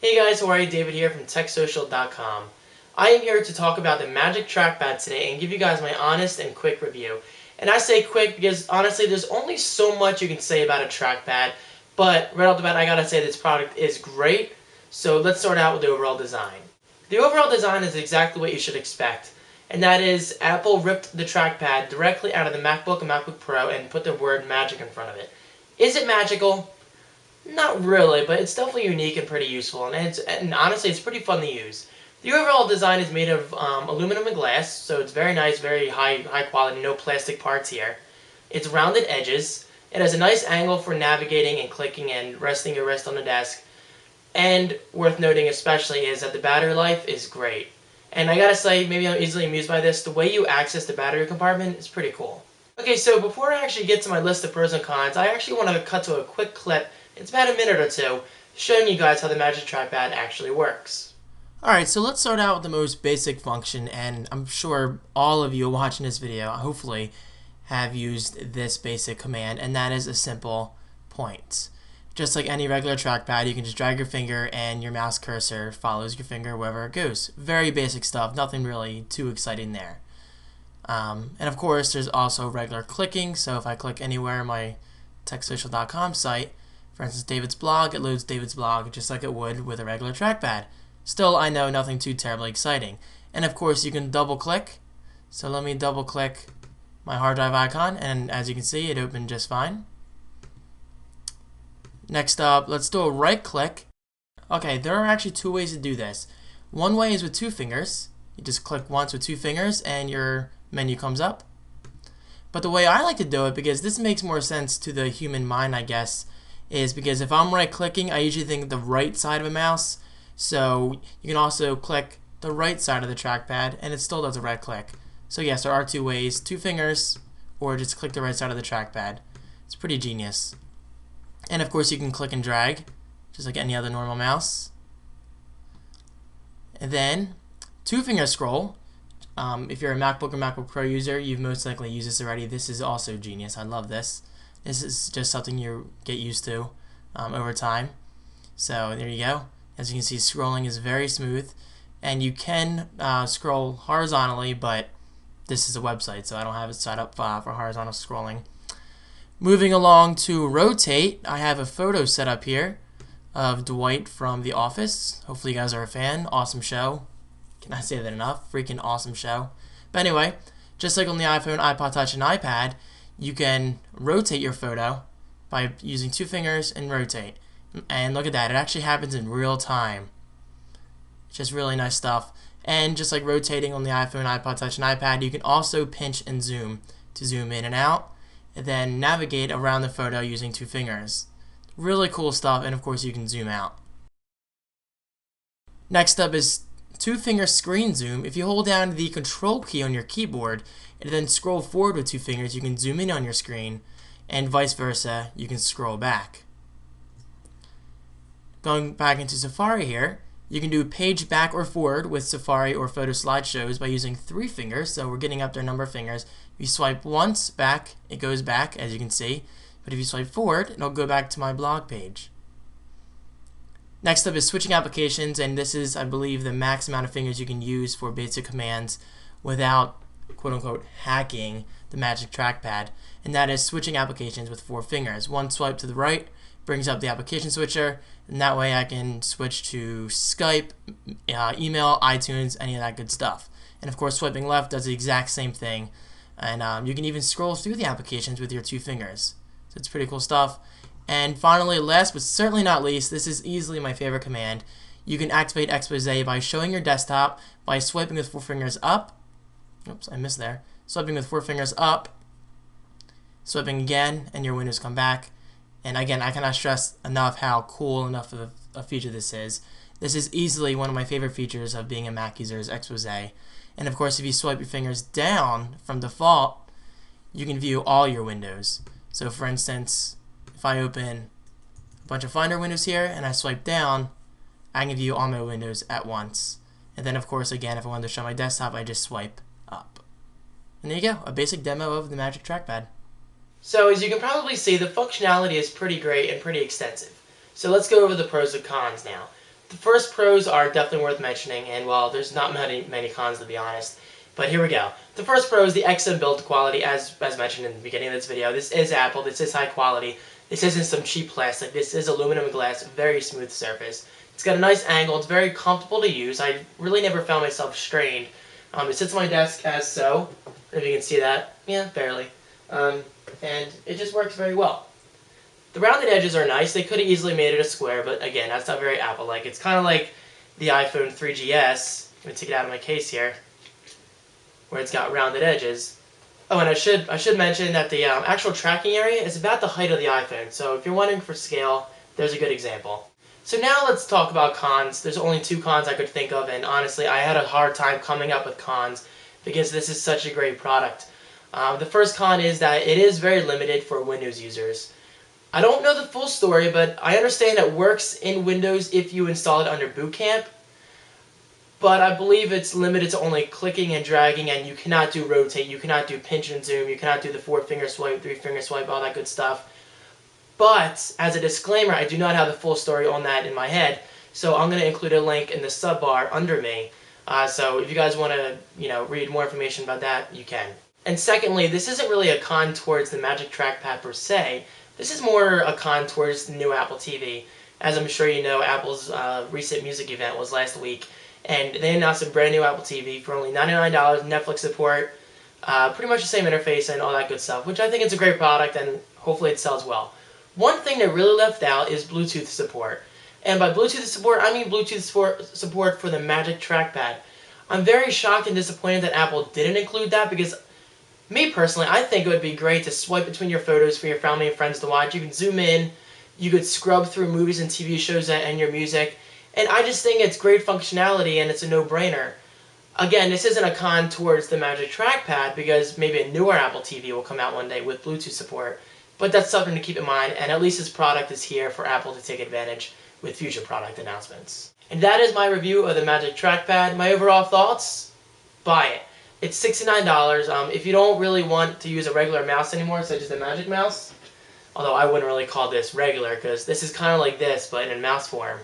Hey guys, how are you? David here from TechSocial.com. I am here to talk about the Magic Trackpad today and give you guys my honest and quick review. And I say quick because honestly there's only so much you can say about a trackpad, but right off the bat I gotta say this product is great. So let's start out with the overall design. The overall design is exactly what you should expect, and that is Apple ripped the trackpad directly out of the MacBook and MacBook Pro and put the word magic in front of it. Is it magical? Not really, but it's definitely unique and pretty useful, and honestly, it's pretty fun to use. The overall design is made of aluminum and glass, so it's very nice, very high quality, no plastic parts here. It's rounded edges. It has a nice angle for navigating and clicking and resting your wrist on the desk. And worth noting especially is that the battery life is great. And I gotta say, maybe I'm easily amused by this, the way you access the battery compartment is pretty cool. Okay, so before I actually get to my list of pros and cons, I actually want to cut to a quick clip. It's about a minute or two, showing you guys how the Magic Trackpad actually works. Alright, so let's start out with the most basic function, and I'm sure all of you watching this video, hopefully, have used this basic command, and that is a simple point. Just like any regular trackpad, you can just drag your finger and your mouse cursor follows your finger wherever it goes. Very basic stuff, nothing really too exciting there. And of course, there's also regular clicking, so if I click anywhere on my TechSocial.com site, for instance, David's blog, it loads David's blog just like it would with a regular trackpad. Still, I know, nothing too terribly exciting. And of course, you can double click. So let me double click my hard drive icon, and as you can see, it opened just fine. Next up, let's do a right click. Okay, there are actually two ways to do this. One way is with two fingers. You just click once with two fingers and your menu comes up. But the way I like to do it, because this makes more sense to the human mind, I guess, is because if I'm right clicking, I usually think the right side of a mouse. So you can also click the right side of the trackpad and it still does a right click. So yes, there are two ways, two fingers or just click the right side of the trackpad. It's pretty genius. And of course you can click and drag just like any other normal mouse. And then two finger scroll. If you're a MacBook or MacBook Pro user, you've most likely used this already. This is also genius. I love this. This is just something you get used to over time. So there you go. As you can see, scrolling is very smooth. And you can scroll horizontally, but this is a website, so I don't have it set up for horizontal scrolling. Moving along to rotate, I have a photo set up here of Dwight from The Office. Hopefully you guys are a fan. Awesome show. Can I say that enough? Freaking awesome show. But anyway, just like on the iPhone, iPod Touch, and iPad, you can rotate your photo by using two fingers and rotate. And look at that, it actually happens in real time. Just really nice stuff. And just like rotating on the iPhone, iPod Touch, and iPad, you can also pinch and zoom to zoom in and out, and then navigate around the photo using two fingers. Really cool stuff, and of course you can zoom out. Next up is two finger screen zoom. If you hold down the control key on your keyboard and then scroll forward with two fingers, you can zoom in on your screen, and vice versa, you can scroll back. Going back into Safari here, you can do page back or forward with Safari or photo slideshows by using three fingers, so we're getting up to a number of fingers. If you swipe once back, it goes back, as you can see, but if you swipe forward, it'll go back to my blog page. Next up is switching applications, and this is, I believe, the max amount of fingers you can use for basic commands without quote-unquote hacking the Magic Trackpad, and that is switching applications with four fingers. One swipe to the right brings up the application switcher, and that way I can switch to Skype, email, iTunes, any of that good stuff. And of course swiping left does the exact same thing, and you can even scroll through the applications with your two fingers. So it's pretty cool stuff. And finally, last but certainly not least, this is easily my favorite command. You can activate Expose by showing your desktop by swiping with four fingers up. Oops, I missed there. Swiping with four fingers up, swiping again, and your windows come back. And again, I cannot stress enough how cool enough of a feature this is. This is easily one of my favorite features of being a Mac user is Expose. And of course, if you swipe your fingers down from default, you can view all your windows. So for instance, if I open a bunch of Finder windows here and I swipe down, I can view all my windows at once. And then of course, again, if I wanted to show my desktop, I just swipe up. And there you go, a basic demo of the Magic Trackpad. So as you can probably see, the functionality is pretty great and pretty extensive. So let's go over the pros and cons now. The first pros are definitely worth mentioning, and well, there's not many cons to be honest. But here we go. The first pro is the excellent build quality, as mentioned in the beginning of this video. This is Apple. This is high quality. This isn't some cheap plastic. This is aluminum glass, very smooth surface. It's got a nice angle. It's very comfortable to use. I really never found myself strained. It sits on my desk as so. If you can see that, yeah, barely. And it just works very well. The rounded edges are nice. They could have easily made it a square, but again, that's not very Apple-like. It's kind of like the iPhone 3GS. Let me take it out of my case here, where it's got rounded edges. Oh, and I should mention that the actual tracking area is about the height of the iPhone. So if you're wondering for scale, there's a good example. So now let's talk about cons. There's only 2 cons I could think of, and honestly, I had a hard time coming up with cons because this is such a great product. The first con is that it is very limited for Windows users. I don't know the full story, but I understand it works in Windows if you install it under Boot Camp. But I believe it's limited to only clicking and dragging, and you cannot do rotate, you cannot do pinch and zoom, you cannot do the 4-finger swipe, 3-finger swipe, all that good stuff. But, as a disclaimer, I do not have the full story on that in my head, so I'm going to include a link in the sub bar under me. So if you guys want to, read more information about that, you can. And secondly, this isn't really a con towards the Magic Trackpad per se. This is more a con towards the new Apple TV. As I'm sure you know, Apple's recent music event was last week, and they announced a brand new Apple TV for only $99, Netflix support, pretty much the same interface and all that good stuff, which I think it's a great product and hopefully it sells well. One thing they really left out is Bluetooth support. And by Bluetooth support, I mean Bluetooth support for the Magic Trackpad. I'm very shocked and disappointed that Apple didn't include that because, me personally, I think it would be great to swipe between your photos for your family and friends to watch. You can zoom in, you could scrub through movies and TV shows and your music, and I just think it's great functionality and it's a no-brainer. Again, this isn't a con towards the Magic Trackpad because maybe a newer Apple TV will come out one day with Bluetooth support, but that's something to keep in mind, and at least this product is here for Apple to take advantage with future product announcements. And that is my review of the Magic Trackpad. My overall thoughts? Buy it. It's $69. If you don't really want to use a regular mouse anymore, such as the Magic Mouse, although I wouldn't really call this regular because this is kind of like this, but in mouse form.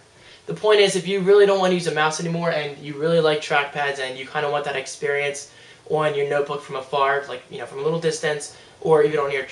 The point is, if you really don't want to use a mouse anymore and you really like trackpads and you kind of want that experience on your notebook from afar, like from a little distance, or even on your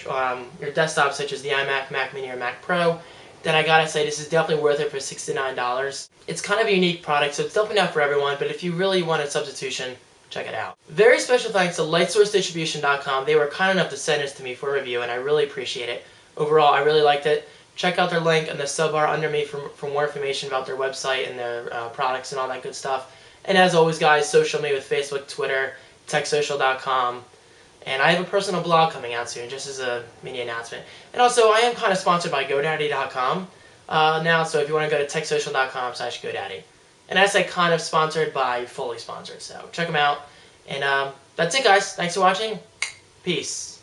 desktop, such as the iMac, Mac Mini, or Mac Pro, then I gotta say this is definitely worth it for $69. It's kind of a unique product, so it's definitely not for everyone, but if you really want a substitution, check it out. Very special thanks to LightSourceDistribution.com. They were kind enough to send this to me for review, and I really appreciate it. Overall, I really liked it. Check out their link in the sub bar under me for more information about their website and their products and all that good stuff. And as always, guys, social me with Facebook, Twitter, TechSocial.com. And I have a personal blog coming out soon, just as a mini announcement. And also, I am kind of sponsored by GoDaddy.com now, so if you want to go to TechSocial.com/GoDaddy. And as I kind of sponsored by fully sponsored, so check them out. And that's it, guys. Thanks for watching. Peace.